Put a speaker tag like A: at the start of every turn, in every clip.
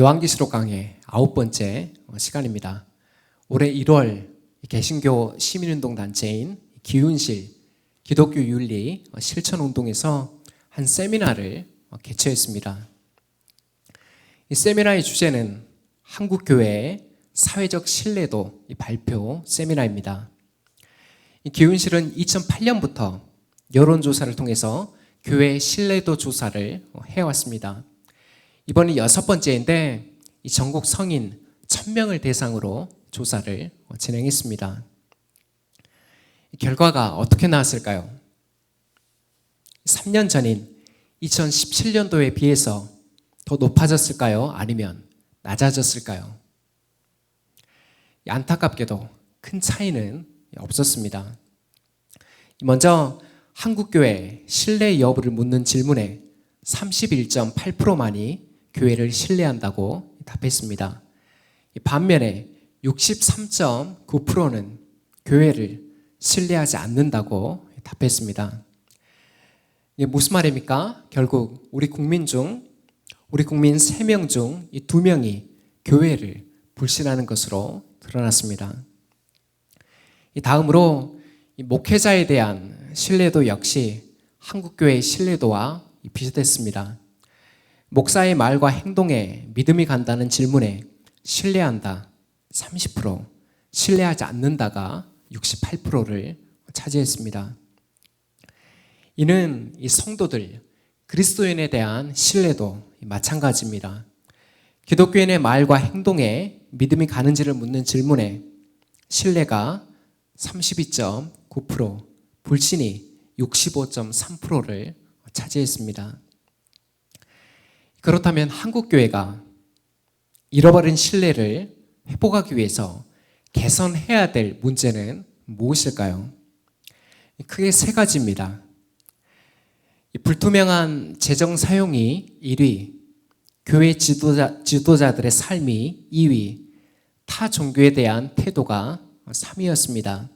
A: 요한계시록 강의 9번째 시간입니다. 올해 1월 개신교 시민운동 단체인 기운실 기독교 윤리 실천운동에서 한 세미나를 개최했습니다. 이 세미나의 주제는 한국교회의 사회적 신뢰도 발표 세미나입니다. 이 기운실은 2008년부터 여론조사를 통해서 교회 신뢰도 조사를 해왔습니다. 이번이 6번째인데 이 전국 성인 1000명을 대상으로 조사를 진행했습니다. 결과가 어떻게 나왔을까요? 3년 전인 2017년도에 비해서 더 높아졌을까요? 아니면 낮아졌을까요? 안타깝게도 큰 차이는 없었습니다. 먼저 한국교회 신뢰 여부를 묻는 질문에 31.8%만이 교회를 신뢰한다고 답했습니다. 반면에 63.9%는 교회를 신뢰하지 않는다고 답했습니다. 이게 무슨 말입니까? 결국 우리 국민 3명 중 이 2명이 교회를 불신하는 것으로 드러났습니다. 다음으로 이 목회자에 대한 신뢰도 역시 한국교회의 신뢰도와 비슷했습니다. 목사의 말과 행동에 믿음이 간다는 질문에 신뢰한다 30%, 신뢰하지 않는다가 68%를 차지했습니다. 이는 이 성도들, 그리스도인에 대한 신뢰도 마찬가지입니다. 기독교인의 말과 행동에 믿음이 가는지를 묻는 질문에 신뢰가 32.9%, 불신이 65.3%를 차지했습니다. 그렇다면 한국교회가 잃어버린 신뢰를 회복하기 위해서 개선해야 될 문제는 무엇일까요? 크게 3가지입니다. 불투명한 재정 사용이 1위, 교회 지도자들의 삶이 2위, 타 종교에 대한 태도가 3위였습니다.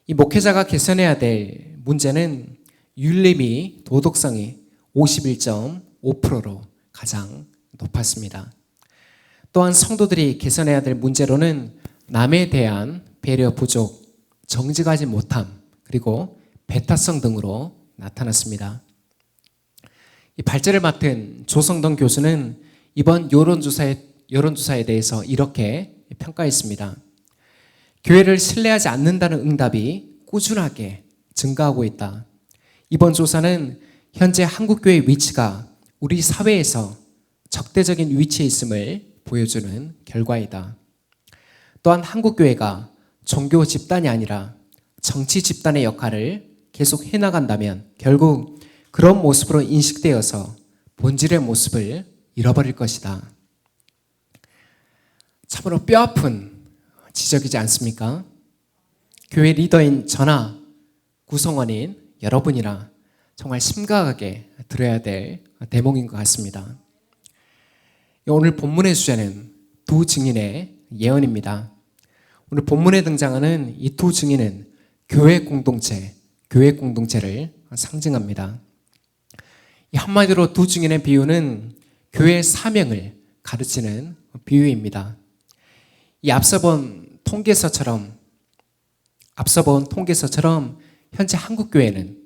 A: 이 목회자가 개선해야 될 문제는 윤리, 도덕성이 51.5%로 가장 높았습니다. 또한 성도들이 개선해야 될 문제로는 남에 대한 배려 부족, 정직하지 못함, 그리고 배타성 등으로 나타났습니다. 이 발제를 맡은 조성동 교수는 이번 여론조사에 대해서 이렇게 평가했습니다. 교회를 신뢰하지 않는다는 응답이 꾸준하게 증가하고 있다. 이번 조사는 현재 한국교회의 위치가 우리 사회에서 적대적인 위치에 있음을 보여주는 결과이다. 또한 한국교회가 종교 집단이 아니라 정치 집단의 역할을 계속 해나간다면 결국 그런 모습으로 인식되어서 본질의 모습을 잃어버릴 것이다. 참으로 뼈아픈 지적이지 않습니까? 교회 리더인 저나 구성원인 여러분이나 정말 심각하게 들어야 될 대목인 것 같습니다. 오늘 본문의 주제는 2 증인의 예언입니다. 오늘 본문에 등장하는 이 2 증인은 교회 공동체를 상징합니다. 이 한마디로 2 증인의 비유는 교회의 사명을 가르치는 비유입니다. 이 앞서 본 통계서처럼 현재 한국교회는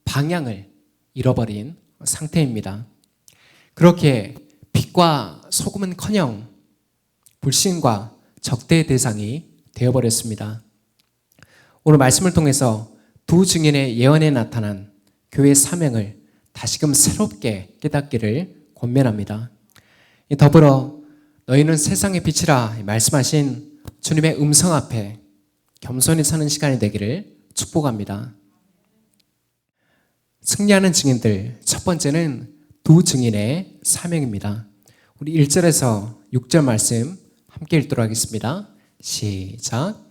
A: 방향을 잃어버린 상태입니다. 그렇게 빛과 소금은커녕 불신과 적대의 대상이 되어버렸습니다. 오늘 말씀을 통해서 2 증인의 예언에 나타난 교회의 사명을 다시금 새롭게 깨닫기를 권면합니다. 더불어 너희는 세상의 빛이라 말씀하신 주님의 음성 앞에 겸손히 서는 시간이 되기를 축복합니다. 승리하는 증인들, 첫 번째는 2 증인의 사명입니다. 우리 1절에서 6절 말씀 함께 읽도록 하겠습니다. 시작.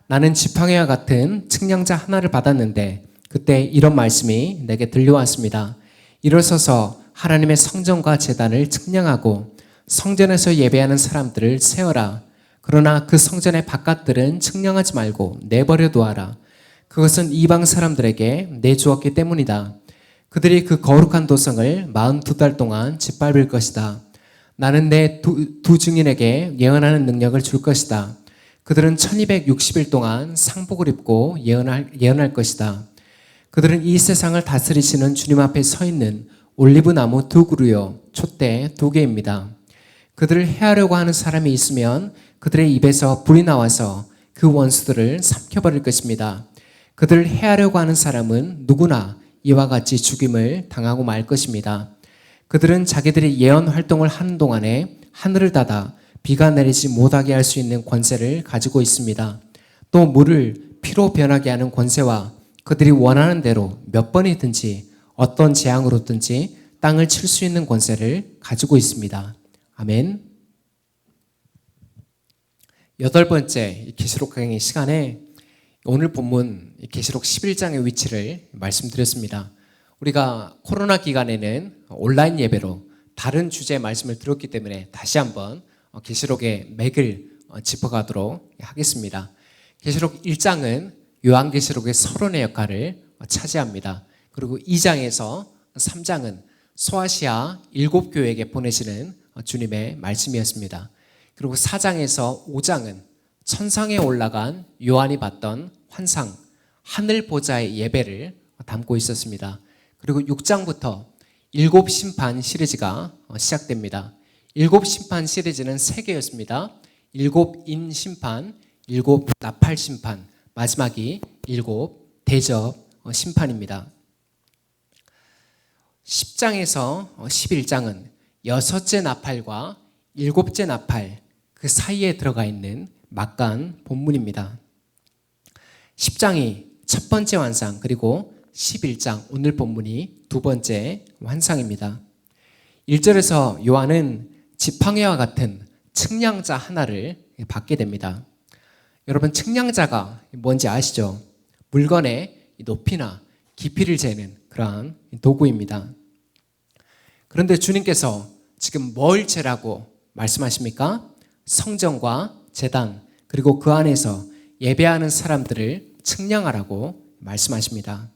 A: 나는 지팡이와 같은 측량자 하나를 받았는데 그때 이런 말씀이 내게 들려왔습니다. 일어서서 하나님의 성전과 제단을 측량하고 성전에서 예배하는 사람들을 세어라. 그러나 그 성전의 바깥들은 측량하지 말고 내버려 두어라. 그것은 이방 사람들에게 내주었기 때문이다. 그들이 그 거룩한 도성을 42달 동안 짓밟을 것이다. 나는 내 두 증인에게 예언하는 능력을 줄 것이다. 그들은 1260일 동안 상복을 입고 예언할 것이다. 그들은 이 세상을 다스리시는 주님 앞에 서 있는 올리브 나무 두 그루요 촛대 두 개입니다. 그들을 해하려고 하는 사람이 있으면 그들의 입에서 불이 나와서 그 원수들을 삼켜버릴 것입니다. 그들을 해하려고 하는 사람은 누구나 이와 같이 죽임을 당하고 말 것입니다. 그들은 자기들이 예언 활동을 하는 동안에 하늘을 닫아 비가 내리지 못하게 할 수 있는 권세를 가지고 있습니다. 또 물을 피로 변하게 하는 권세와 그들이 원하는 대로 몇 번이든지 어떤 재앙으로든지 땅을 칠 수 있는 권세를 가지고 있습니다. 아멘. 8번째 계시록 강의 시간에 오늘 본문 계시록 11장의 위치를 말씀드렸습니다. 우리가 코로나 기간에는 온라인 예배로 다른 주제의 말씀을 들었기 때문에 다시 한번 계시록의 맥을 짚어가도록 하겠습니다. 계시록 1장은 요한계시록의 서론의 역할을 차지합니다. 그리고 2장에서 3장은 소아시아 7교회에게 보내시는 주님의 말씀이었습니다. 그리고 4장에서 5장은 천상에 올라간 요한이 봤던 환상, 하늘 보좌의 예배를 담고 있었습니다. 그리고 6장부터 7심판 시리즈가 시작됩니다. 7심판 시리즈는 3개였습니다. 7인 심판, 7 나팔 심판, 마지막이 7 대접 심판입니다. 10장에서 11장은 6째 나팔과 7째 나팔 그 사이에 들어가 있는 막간 본문입니다. 10장이 첫 번째 환상, 그리고 11장 오늘 본문이 두 번째 환상입니다. 1절에서 요한은 지팡이와 같은 측량자 하나를 받게 됩니다. 여러분, 측량자가 뭔지 아시죠? 물건의 높이나 깊이를 재는 그러한 도구입니다. 그런데 주님께서 지금 뭘 재라고 말씀하십니까? 성전과 제단, 그리고 그 안에서 예배하는 사람들을 측량하라고 말씀하십니다.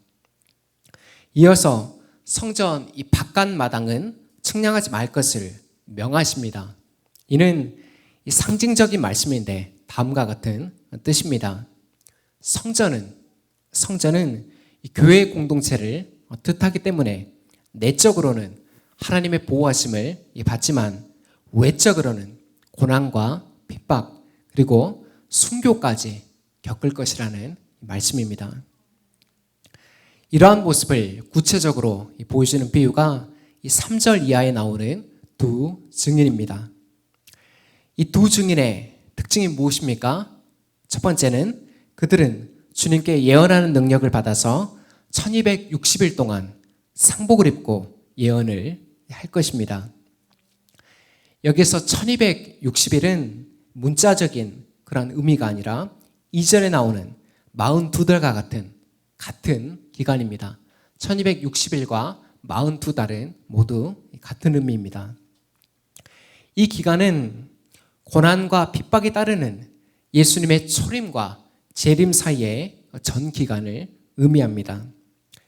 A: 이어서 성전 이 바깥 마당은 측량하지 말 것을 명하십니다. 이는 이 상징적인 말씀인데 다음과 같은 뜻입니다. 성전은 이 교회의 공동체를 뜻하기 때문에 내적으로는 하나님의 보호하심을 받지만 외적으로는 고난과 핍박 그리고 순교까지 겪을 것이라는 말씀입니다. 이러한 모습을 구체적으로 보여주는 비유가 이 3절 이하에 나오는 두 증인입니다. 이 두 증인의 특징이 무엇입니까? 첫 번째는 그들은 주님께 예언하는 능력을 받아서 1260일 동안 상복을 입고 예언을 할 것입니다. 여기서 1260일은 문자적인 그런 의미가 아니라 이전에 나오는 42달과 같은 기간입니다. 1260일과 42달은 모두 같은 의미입니다. 이 기간은 고난과 핍박이 따르는 예수님의 초림과 재림 사이의 전 기간을 의미합니다.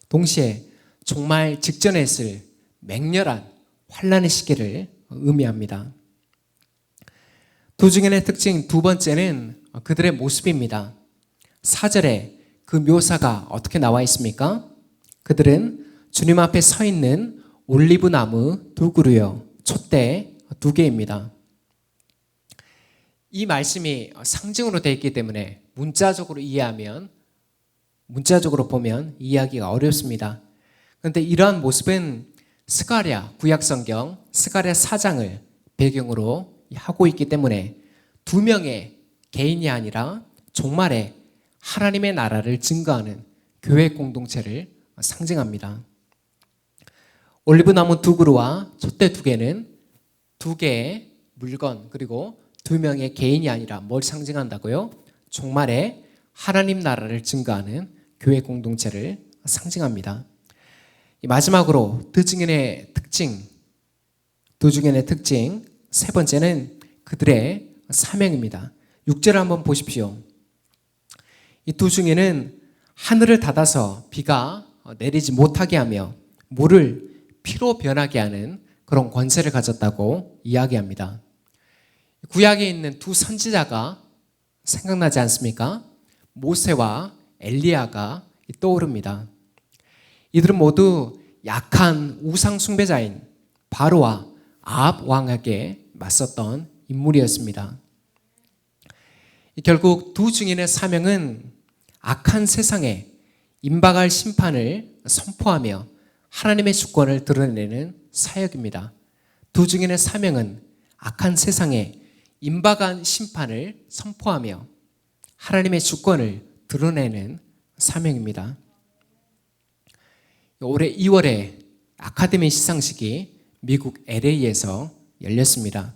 A: 동시에 종말 직전에 있을 맹렬한 환난의 시기를 의미합니다. 두 증인의 특징 두 번째는 그들의 모습입니다. 4절에 그 묘사가 어떻게 나와 있습니까? 그들은 주님 앞에 서 있는 올리브 나무 두 그루요 촛대 두 개입니다. 이 말씀이 상징으로 되어 있기 때문에 문자적으로 보면 이해하기가 어렵습니다. 그런데 이러한 모습은 스가랴 구약성경 스가랴 4장을 배경으로 하고 있기 때문에 두 명의 개인이 아니라 종말에 하나님의 나라를 증거하는 교회 공동체를 상징합니다. 올리브나무 두 그루와 촛대 두 개는 두 개의 물건 그리고 두 명의 개인이 아니라 뭘 상징한다고요? 종말에 하나님 나라를 증거하는 교회 공동체를 상징합니다. 마지막으로 두 증인의 특징 세 번째는 그들의 사명입니다. 6절을 한번 보십시오. 이 두 증인은 하늘을 닫아서 비가 내리지 못하게 하며 물을 피로 변하게 하는 그런 권세를 가졌다고 이야기합니다. 구약에 있는 두 선지자가 생각나지 않습니까? 모세와 엘리야가 떠오릅니다. 이들은 모두 약한 우상 숭배자인 바로와 아합 왕에게 맞섰던 인물이었습니다. 결국 두 증인의 사명은 악한 세상에 임박할 심판을 선포하며 하나님의 주권을 드러내는 사역입니다. 두 증인의 사명은 악한 세상에 임박한 심판을 선포하며 하나님의 주권을 드러내는 사명입니다. 올해 2월에 아카데미 시상식이 미국 LA에서 열렸습니다.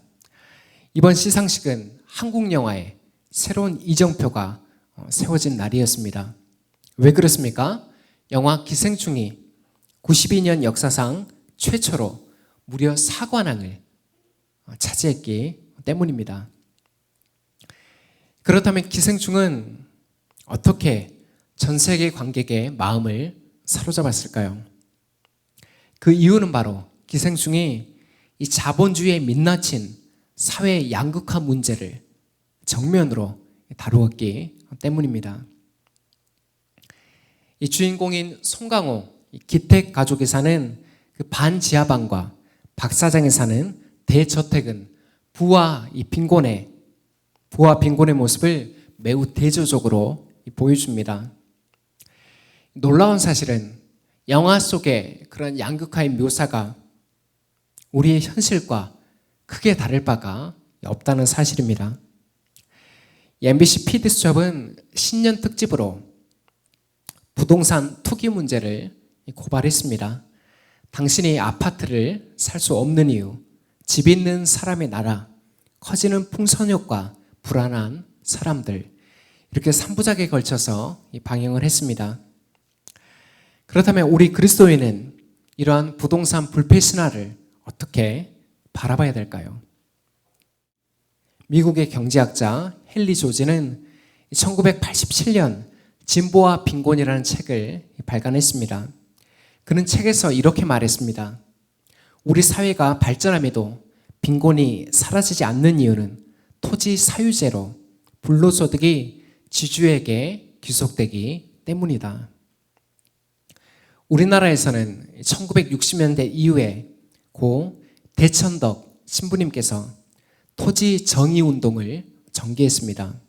A: 이번 시상식은 한국 영화에 새로운 이정표가 세워진 날이었습니다. 왜 그렇습니까? 영화 기생충이 92년 역사상 최초로 무려 4관왕을 차지했기 때문입니다. 그렇다면 기생충은 어떻게 전 세계 관객의 마음을 사로잡았을까요? 그 이유는 바로 기생충이 이 자본주의에 민낯인 사회의 양극화 문제를 정면으로 다루었기 때문입니다. 이 주인공인 송강호, 기택 가족이 사는 그 반지하방과 박 사장이 사는 대저택은 부와 빈곤의 모습을 매우 대조적으로 보여줍니다. 놀라운 사실은 영화 속의 그런 양극화의 묘사가 우리의 현실과 크게 다를 바가 없다는 사실입니다. MBC PD수첩은 신년 특집으로 부동산 투기 문제를 고발했습니다. 당신이 아파트를 살 수 없는 이유, 집 있는 사람의 나라, 커지는 풍선효과, 불안한 사람들, 이렇게 3부작에 걸쳐서 방영을 했습니다. 그렇다면 우리 그리스도인은 이러한 부동산 불패 신화를 어떻게 바라봐야 될까요? 미국의 경제학자 헨리 조지는 1987년 진보와 빈곤이라는 책을 발간했습니다. 그는 책에서 이렇게 말했습니다. 우리 사회가 발전함에도 빈곤이 사라지지 않는 이유는 토지 사유제로 불로소득이 지주에게 귀속되기 때문이다. 우리나라에서는 1960년대 이후에 고 대천덕 신부님께서 토지 정의 운동을 전개했습니다.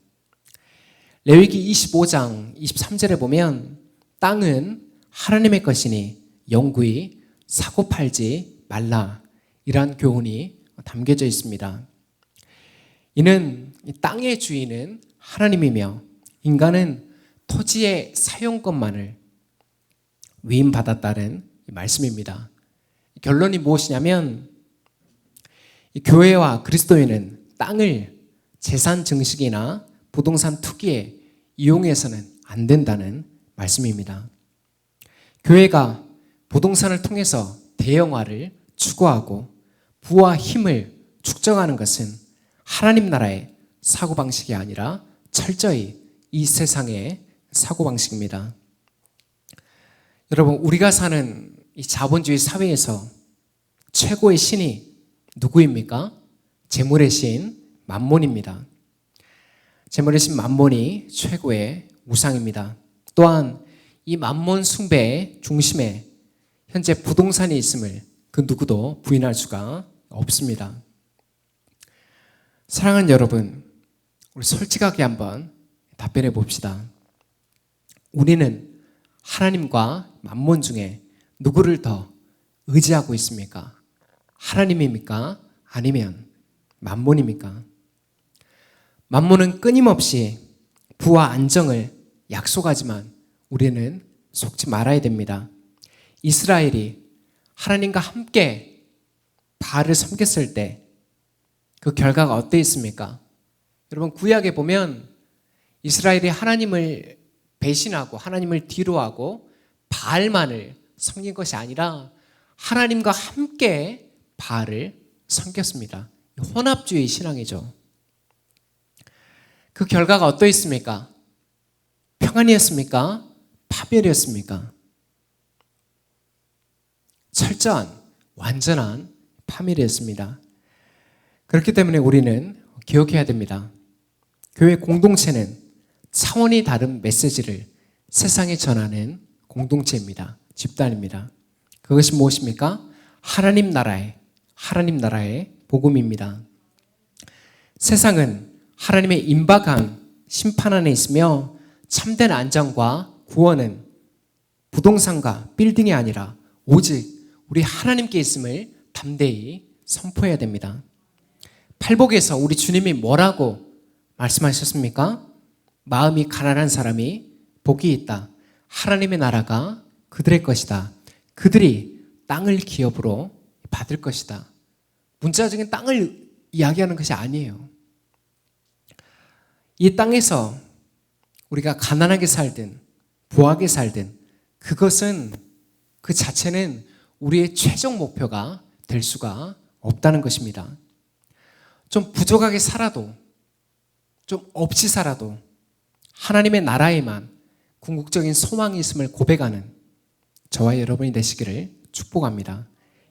A: 레위기 25장 23절에 보면 땅은 하나님의 것이니 영구히 사고 팔지 말라, 이러한 교훈이 담겨져 있습니다. 이는 땅의 주인은 하나님이며 인간은 토지의 사용권만을 위임받았다는 말씀입니다. 결론이 무엇이냐면 교회와 그리스도인은 땅을 재산 증식이나 부동산 투기에 이용해서는 안 된다는 말씀입니다. 교회가 부동산을 통해서 대형화를 추구하고 부와 힘을 축적하는 것은 하나님 나라의 사고방식이 아니라 철저히 이 세상의 사고방식입니다. 여러분, 우리가 사는 이 자본주의 사회에서 최고의 신이 누구입니까? 재물의 신 만몬입니다. 재물의 신 만몬이 최고의 우상입니다. 또한 이 만몬 숭배의 중심에 현재 부동산이 있음을 그 누구도 부인할 수가 없습니다. 사랑하는 여러분, 우리 솔직하게 한번 답변해 봅시다. 우리는 하나님과 만몬 중에 누구를 더 의지하고 있습니까? 하나님입니까? 아니면 만몬입니까? 만몬은 끊임없이 부와 안정을 약속하지만 우리는 속지 말아야 됩니다. 이스라엘이 하나님과 함께 바알을 섬겼을 때 그 결과가 어땠습니까? 여러분, 구약에 보면 이스라엘이 하나님을 배신하고 하나님을 뒤로하고 바알만을 섬긴 것이 아니라 하나님과 함께 바알을 섬겼습니다. 혼합주의 신앙이죠. 그 결과가 어떠했습니까? 평안이었습니까? 파멸이었습니까? 철저한, 완전한 파멸이었습니다. 그렇기 때문에 우리는 기억해야 됩니다. 교회 공동체는 차원이 다른 메시지를 세상에 전하는 공동체입니다. 집단입니다. 그것이 무엇입니까? 하나님 나라의 복음입니다. 세상은 하나님의 임박한 심판 안에 있으며 참된 안정과 구원은 부동산과 빌딩이 아니라 오직 우리 하나님께 있음을 담대히 선포해야 됩니다. 팔복에서 우리 주님이 뭐라고 말씀하셨습니까? 마음이 가난한 사람이 복이 있다. 하나님의 나라가 그들의 것이다. 그들이 땅을 기업으로 받을 것이다. 문자적인 땅을 이야기하는 것이 아니에요. 이 땅에서 우리가 가난하게 살든 부하게 살든 그것은 그 자체는 우리의 최종 목표가 될 수가 없다는 것입니다. 좀 부족하게 살아도 좀 없이 살아도 하나님의 나라에만 궁극적인 소망이 있음을 고백하는 저와 여러분이 되시기를 축복합니다.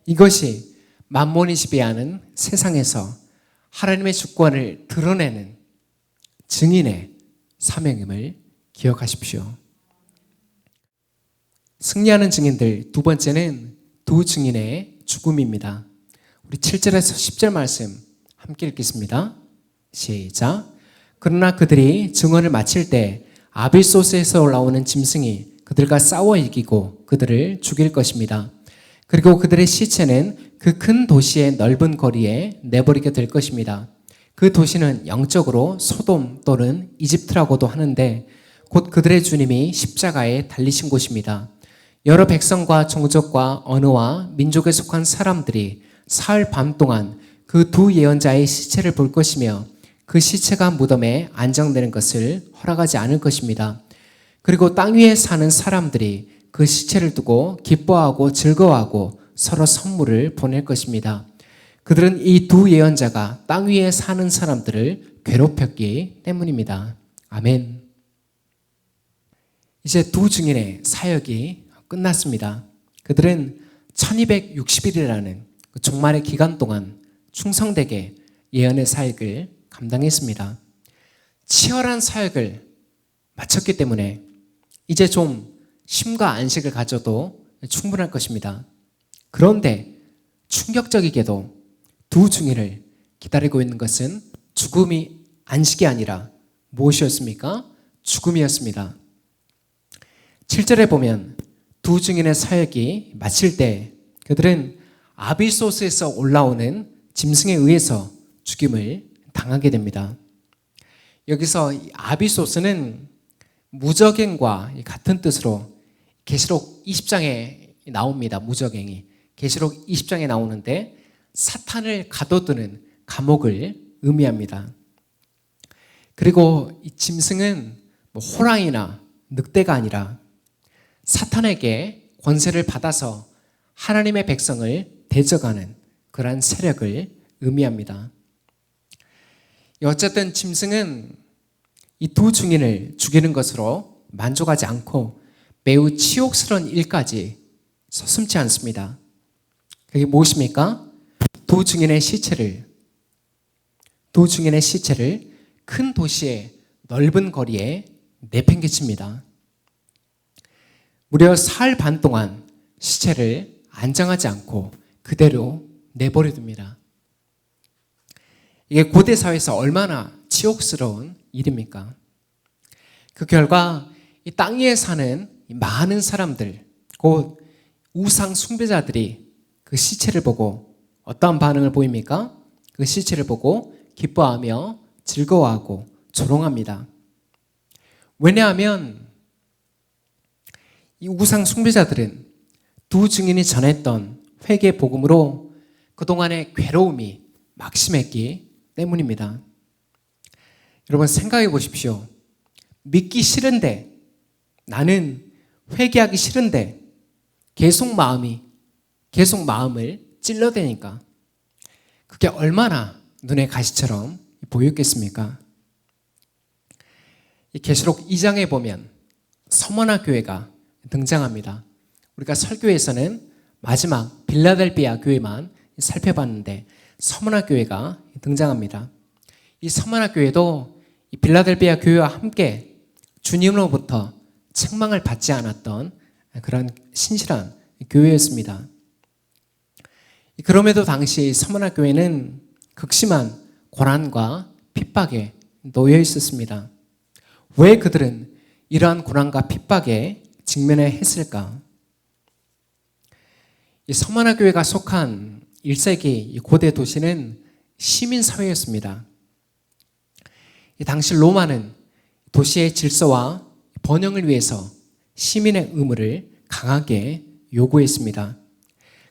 A: 이것이 만몬이 지배하는 세상에서 하나님의 주권을 드러내는 증인의 사명임을 기억하십시오. 승리하는 증인들 두 번째는 두 증인의 죽음입니다. 우리 7절에서 10절 말씀 함께 읽겠습니다. 시작. 그러나 그들이 증언을 마칠 때 아빌소스에서 올라오는 짐승이 그들과 싸워 이기고 그들을 죽일 것입니다. 그리고 그들의 시체는 그 큰 도시의 넓은 거리에 내버리게 될 것입니다. 그 도시는 영적으로 소돔 또는 이집트라고도 하는데 곧 그들의 주님이 십자가에 달리신 곳입니다. 여러 백성과 종족과 언어와 민족에 속한 사람들이 사흘 밤 동안 그 두 예언자의 시체를 볼 것이며 그 시체가 무덤에 안정되는 것을 허락하지 않을 것입니다. 그리고 땅 위에 사는 사람들이 그 시체를 두고 기뻐하고 즐거워하고 서로 선물을 보낼 것입니다. 그들은 이 두 예언자가 땅 위에 사는 사람들을 괴롭혔기 때문입니다. 아멘. 이제 두 증인의 사역이 끝났습니다. 그들은 1260일이라는 그 종말의 기간 동안 충성되게 예언의 사역을 감당했습니다. 치열한 사역을 마쳤기 때문에 이제 좀 쉼과 안식을 가져도 충분할 것입니다. 그런데 충격적이게도 두 증인을 기다리고 있는 것은 죽음이 안식이 아니라 무엇이었습니까? 죽음이었습니다. 7절에 보면 두 증인의 사역이 마칠 때 그들은 아빌소스에서 올라오는 짐승에 의해서 죽임을 당하게 됩니다. 여기서 아빌소스는 무저갱과 같은 뜻으로 계시록 20장에 나옵니다. 무저갱이 계시록 20장에 나오는데 사탄을 가둬두는 감옥을 의미합니다. 그리고 이 짐승은 호랑이나 늑대가 아니라 사탄에게 권세를 받아서 하나님의 백성을 대적하는 그러한 세력을 의미합니다. 어쨌든 짐승은 이 두 증인을 죽이는 것으로 만족하지 않고 매우 치욕스러운 일까지 서슴지 않습니다. 그게 무엇입니까? 두 증인의 시체를 큰 도시의 넓은 거리에 내팽개칩니다. 무려 사흘 반 동안 시체를 안장하지 않고 그대로 내버려둡니다. 이게 고대 사회에서 얼마나 치욕스러운 일입니까? 그 결과 이 땅 위에 사는 많은 사람들, 곧 우상 숭배자들이 그 시체를 보고 어떠한 반응을 보입니까? 그 시체를 보고 기뻐하며 즐거워하고 조롱합니다. 왜냐하면 이 우상 숭배자들은 두 증인이 전했던 회개 복음으로 그동안의 괴로움이 막심했기 때문입니다. 여러분 생각해 보십시오. 믿기 싫은데, 나는 회개하기 싫은데 계속 마음을 찔러대니까 그게 얼마나 눈에 가시처럼 보였겠습니까? 이 계시록 2장에 보면 서머나 교회가 등장합니다. 우리가 설교에서는 마지막 빌라델비아 교회만 살펴봤는데 서머나 교회가 등장합니다. 이 서머나 교회도 이 빌라델비아 교회와 함께 주님으로부터 책망을 받지 않았던 그런 신실한 교회였습니다. 그럼에도 당시 서머나 교회는 극심한 고난과 핍박에 놓여 있었습니다. 왜 그들은 이러한 고난과 핍박에 직면해야 했을까? 이 서머나 교회가 속한 1세기 고대 도시는 시민사회였습니다. 당시 로마는 도시의 질서와 번영을 위해서 시민의 의무를 강하게 요구했습니다.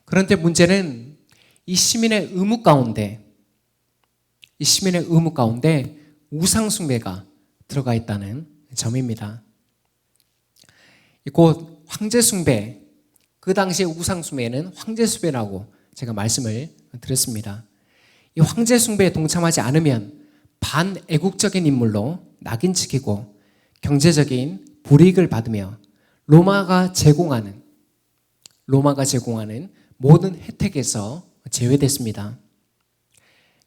A: 그런데 문제는 이 시민의 의무 가운데 우상숭배가 들어가 있다는 점입니다. 곧 황제숭배, 그 당시의 우상숭배는 황제숭배라고 제가 말씀을 드렸습니다. 이 황제숭배에 동참하지 않으면 반애국적인 인물로 낙인찍히고 경제적인 불이익을 받으며 로마가 제공하는 모든 혜택에서 제외됐습니다.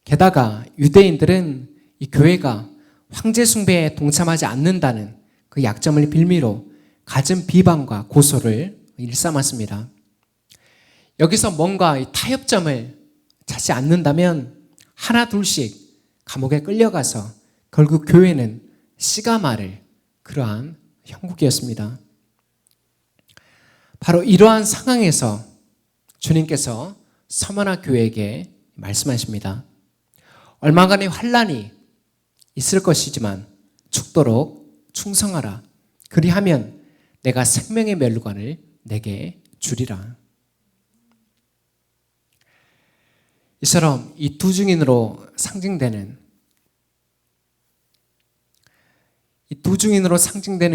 A: 게다가 유대인들은 이 교회가 황제 숭배에 동참하지 않는다는 그 약점을 빌미로 갖은 비방과 고소를 일삼았습니다. 여기서 뭔가 타협점을 찾지 않는다면 하나 둘씩 감옥에 끌려가서 결국 교회는 씨가 마를 그러한 형국이었습니다. 바로 이러한 상황에서 주님께서 서머나 교회에게 말씀하십니다. 얼마간의 환난이 있을 것이지만 죽도록 충성하라. 그리하면 내가 생명의 멸류관을 내게 주리라. 이처럼 이 두 증인으로 상징되는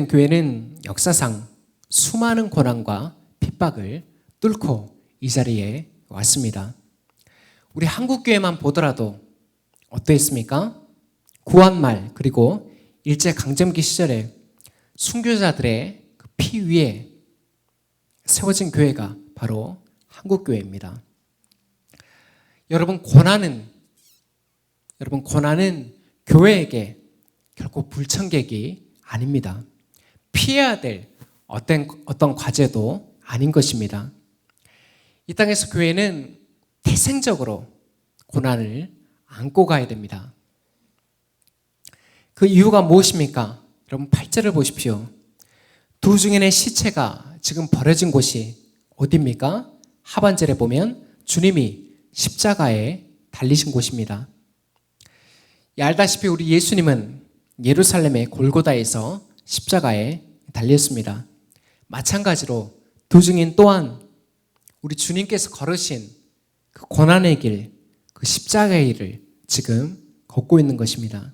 A: 교회는 역사상 수많은 고난과 핍박을 뚫고 이 자리에 왔습니다. 우리 한국교회만 보더라도 어떠했습니까? 구한말 그리고 일제강점기 시절에 순교자들의 피 위에 세워진 교회가 바로 한국교회입니다. 여러분 고난은 교회에게 결코 불청객이 아닙니다. 피해야 될 어떤 과제도 아닌 것입니다. 이 땅에서 교회는 태생적으로 고난을 안고 가야 됩니다. 그 이유가 무엇입니까? 여러분 8절을 보십시오. 두 증인의 시체가 지금 버려진 곳이 어디입니까? 하반절에 보면 주님이 십자가에 달리신 곳입니다. 알다시피 우리 예수님은 예루살렘의 골고다에서 십자가에 달렸습니다. 마찬가지로 두 증인 또한 우리 주님께서 걸으신 그 고난의 길, 그 십자가의 길을 지금 걷고 있는 것입니다.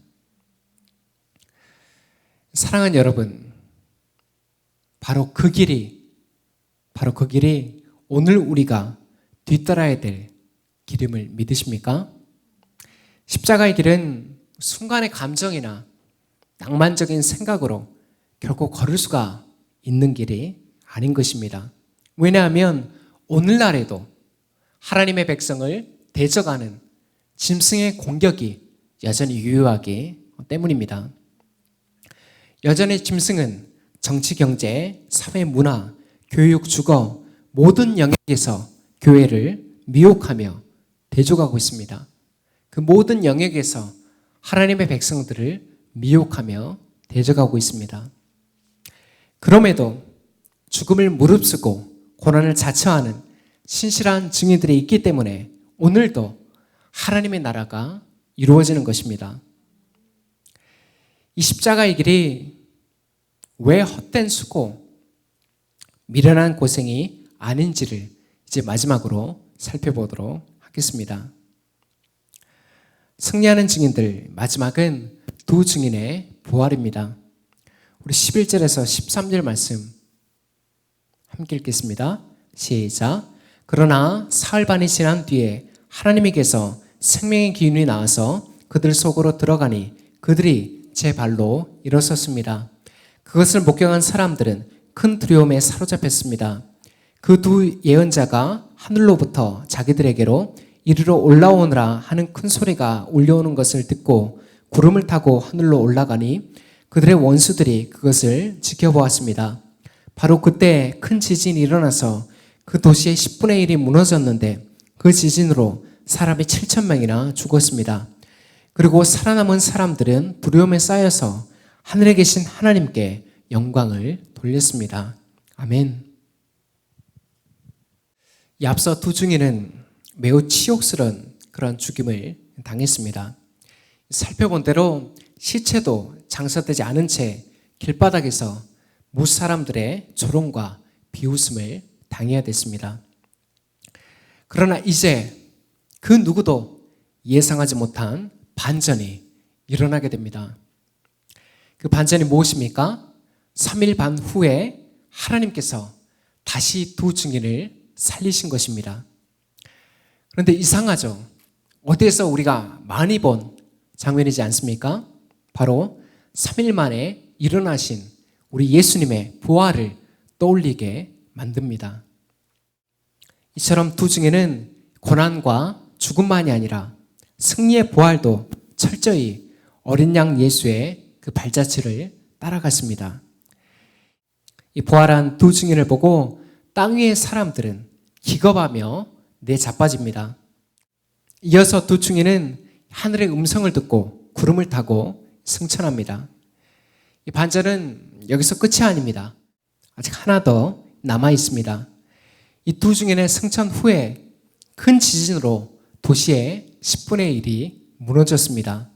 A: 사랑하는 여러분, 바로 그 길이 오늘 우리가 뒤따라야 될 길임을 믿으십니까? 십자가의 길은 순간의 감정이나 낭만적인 생각으로 결코 걸을 수가 있는 길이 아닌 것입니다. 왜냐하면 오늘날에도 하나님의 백성을 대적하는 짐승의 공격이 여전히 유효하기 때문입니다. 여전히 짐승은 정치, 경제, 사회, 문화, 교육, 주거 모든 영역에서 교회를 미혹하며 대적하고 있습니다. 그 모든 영역에서 하나님의 백성들을 미혹하며 대적하고 있습니다. 그럼에도 죽음을 무릅쓰고 고난을 자처하는 신실한 증인들이 있기 때문에 오늘도 하나님의 나라가 이루어지는 것입니다. 이 십자가의 길이 왜 헛된 수고, 미련한 고생이 아닌지를 이제 마지막으로 살펴보도록 하겠습니다. 승리하는 증인들, 마지막은 두 증인의 부활입니다. 우리 11절에서 13절 말씀 함께 읽겠습니다. 시작. 그러나 사흘 반이 지난 뒤에 하나님에게서 생명의 기운이 나와서 그들 속으로 들어가니 그들이 제 발로 일어섰습니다. 그것을 목격한 사람들은 큰 두려움에 사로잡혔습니다. 그 두 예언자가 하늘로부터 자기들에게로 이리로 올라오느라 하는 큰 소리가 울려오는 것을 듣고 구름을 타고 하늘로 올라가니 그들의 원수들이 그것을 지켜보았습니다. 바로 그때 큰 지진이 일어나서 그 도시의 10분의 1이 무너졌는데 그 지진으로 사람이 7천 명이나 죽었습니다. 그리고 살아남은 사람들은 두려움에 쌓여서 하늘에 계신 하나님께 영광을 돌렸습니다. 아멘. 이 앞서 두 증인은 매우 치욕스러운 그런 죽임을 당했습니다. 살펴본 대로 시체도 장사되지 않은 채 길바닥에서 무사람들의 조롱과 비웃음을 당해야 됐습니다. 그러나 이제 그 누구도 예상하지 못한 반전이 일어나게 됩니다. 그 반전이 무엇입니까? 3일 반 후에 하나님께서 다시 두 증인을 살리신 것입니다. 그런데 이상하죠? 어디에서 우리가 많이 본 장면이지 않습니까? 바로 3일 만에 일어나신 우리 예수님의 부활을 떠올리게 만듭니다. 이처럼 두 증인은 고난과 죽음만이 아니라 승리의 부활도 철저히 어린 양 예수의 그 발자취를 따라갔습니다. 이 부활한 두 증인을 보고 땅 위의 사람들은 기겁하며 내자빠집니다. 이어서 두 증인은 하늘의 음성을 듣고 구름을 타고 승천합니다. 이 반전은 여기서 끝이 아닙니다. 아직 하나 더 남아 있습니다. 이 두 증인의 승천 후에 큰 지진으로 도시의 10분의 1이 무너졌습니다.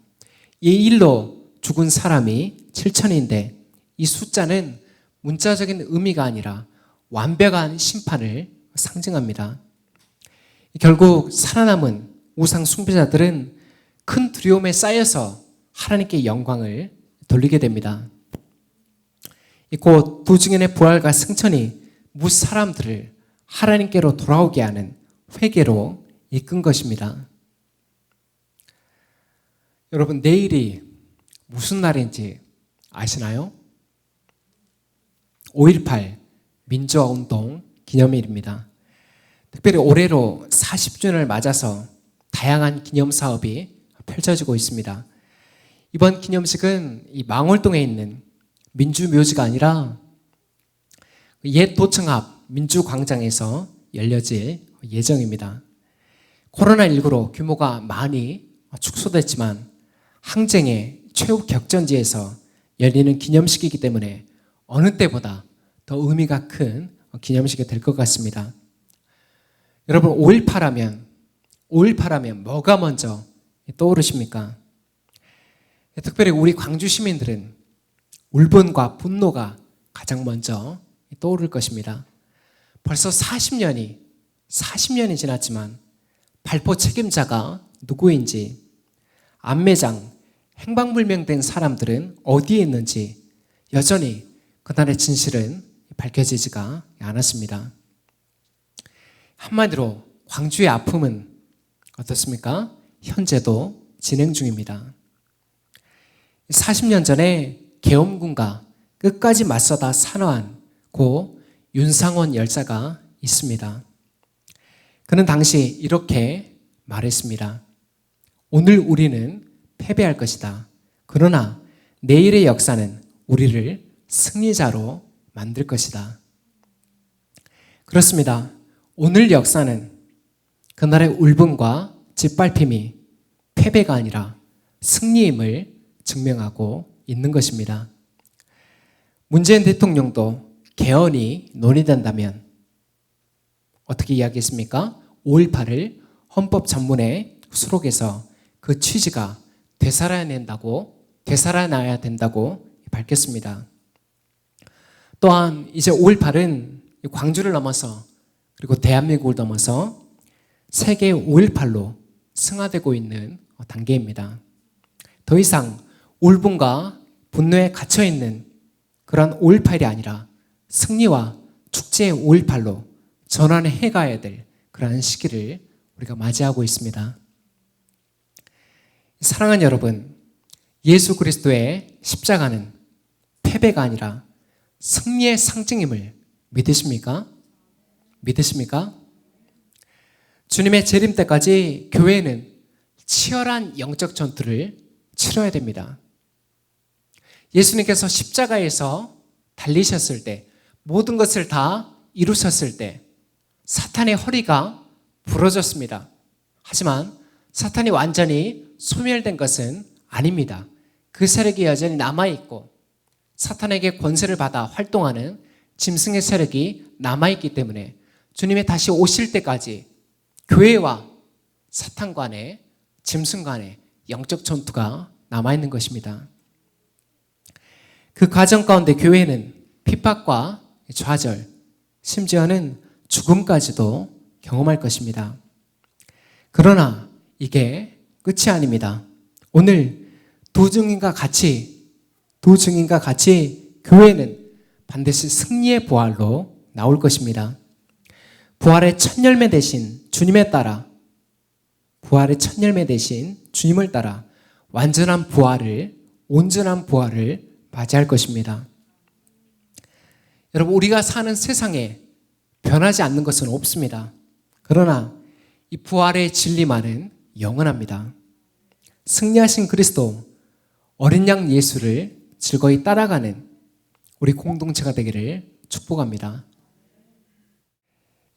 A: 이 일로 죽은 사람이 7천인데 이 숫자는 문자적인 의미가 아니라 완벽한 심판을 상징합니다. 결국 살아남은 우상 숭배자들은 큰 두려움에 쌓여서 하나님께 영광을 돌리게 됩니다. 곧 두 증인의 부활과 승천이 무사람들을 하나님께로 돌아오게 하는 회개로 이끈 것입니다. 여러분, 내일이 무슨 날인지 아시나요? 5.18 민주화운동 기념일입니다. 특별히 올해로 40주년을 맞아서 다양한 기념사업이 펼쳐지고 있습니다. 이번 기념식은 이 망월동에 있는 민주묘지가 아니라 옛 도청 앞 민주광장에서 열려질 예정입니다. 코로나19로 규모가 많이 축소됐지만 항쟁의 최후 격전지에서 열리는 기념식이기 때문에 어느 때보다 더 의미가 큰 기념식이 될 것 같습니다. 여러분, 5.18하면 뭐가 먼저 떠오르십니까? 특별히 우리 광주 시민들은 울분과 분노가 가장 먼저 떠오를 것입니다. 벌써 40년이 지났지만 발포 책임자가 누구인지, 안매장, 행방불명된 사람들은 어디에 있는지 여전히 그날의 진실은 밝혀지지가 않았습니다. 한마디로 광주의 아픔은 어떻습니까? 현재도 진행 중입니다. 40년 전에 계엄군과 끝까지 맞서다 산화한 고 윤상원 열사가 있습니다. 그는 당시 이렇게 말했습니다. 오늘 우리는 패배할 것이다. 그러나 내일의 역사는 우리를 승리자로 만들 것이다. 그렇습니다. 오늘 역사는 그날의 울분과 짓밟힘이 패배가 아니라 승리임을 증명하고 있는 것입니다. 문재인 대통령도 개헌이 논의된다면 어떻게 이야기했습니까? 5.18을 헌법 전문에 수록해서 그 취지가 되살아나야 된다고 밝혔습니다. 또한 이제 5.18은 광주를 넘어서 그리고 대한민국을 넘어서 세계 5.18로 승화되고 있는 단계입니다. 더 이상 울분과 분노에 갇혀있는 그런 5.18이 아니라 승리와 축제의 5.18로 전환을 해가야 될 그러한 시기를 우리가 맞이하고 있습니다. 사랑하는 여러분, 예수 그리스도의 십자가는 패배가 아니라 승리의 상징임을 믿으십니까? 믿으십니까? 주님의 재림 때까지 교회는 치열한 영적 전투를 치러야 됩니다. 예수님께서 십자가에서 달리셨을 때, 모든 것을 다 이루셨을 때 사탄의 허리가 부러졌습니다. 하지만 사탄이 완전히 소멸된 것은 아닙니다. 그 세력이 여전히 남아있고 사탄에게 권세를 받아 활동하는 짐승의 세력이 남아있기 때문에 주님이 다시 오실 때까지 교회와 사탄 간의, 짐승 간의 영적 전투가 남아있는 것입니다. 그 과정 가운데 교회는 핍박과 좌절, 심지어는 죽음까지도 경험할 것입니다. 그러나 이게 끝이 아닙니다. 오늘 두 증인과 같이 교회는 반드시 승리의 부활로 나올 것입니다. 부활의 첫 열매 대신 주님을 따라 온전한 부활을 맞이할 것입니다. 여러분, 우리가 사는 세상에 변하지 않는 것은 없습니다. 그러나 이 부활의 진리만은 영원합니다. 승리하신 그리스도, 어린 양 예수를 즐거이 따라가는 우리 공동체가 되기를 축복합니다.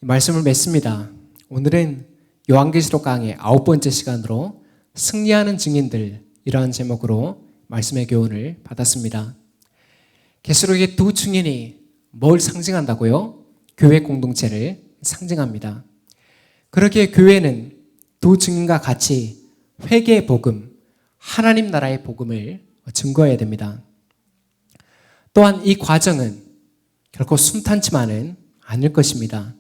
A: 말씀을 맺습니다. 오늘은 요한계시록 강의 9번째 시간으로 승리하는 증인들이라는 제목으로 말씀의 교훈을 받았습니다. 계시록의 두 증인이 뭘 상징한다고요? 교회 공동체를 상징합니다. 그렇게 교회는 두 증인과 같이 회개의 복음, 하나님 나라의 복음을 증거해야 됩니다. 또한 이 과정은 결코 순탄치만은 않을 것입니다.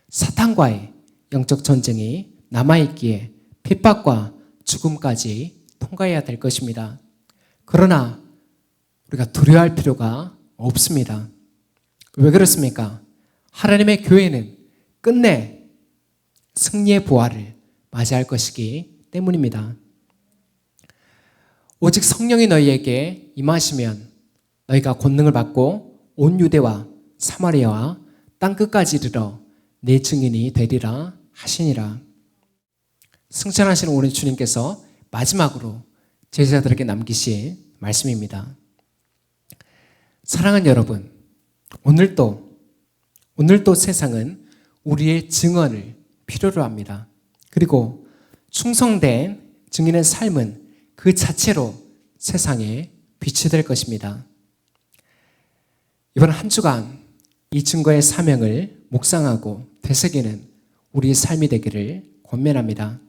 A: 사탄과의 영적 전쟁이 남아있기에 핍박과 죽음까지 통과해야 될 것입니다. 그러나 우리가 두려워할 필요가 없습니다. 왜 그렇습니까? 하나님의 교회는 끝내 승리의 부활을 맞이할 것이기 때문입니다. 오직 성령이 너희에게 임하시면 너희가 권능을 받고 온 유대와 사마리아와 땅끝까지 이르러 내 증인이 되리라 하시니라. 승천하시는 우리 주님께서 마지막으로 제자들에게 남기신 말씀입니다. 사랑하는 여러분, 오늘도 세상은 우리의 증언을 필요로 합니다. 그리고 충성된 증인의 삶은 그 자체로 세상에 빛이 될 것입니다. 이번 한 주간 이 증거의 사명을 묵상하고 되새기는 우리의 삶이 되기를 권면합니다.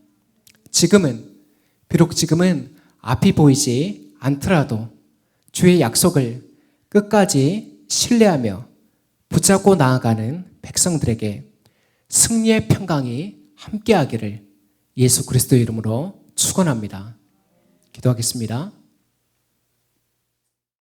A: 비록 지금은 앞이 보이지 않더라도 주의 약속을 끝까지 신뢰하며 붙잡고 나아가는 백성들에게 승리의 평강이 함께하기를 예수 그리스도의 이름으로 축원합니다. 기도하겠습니다.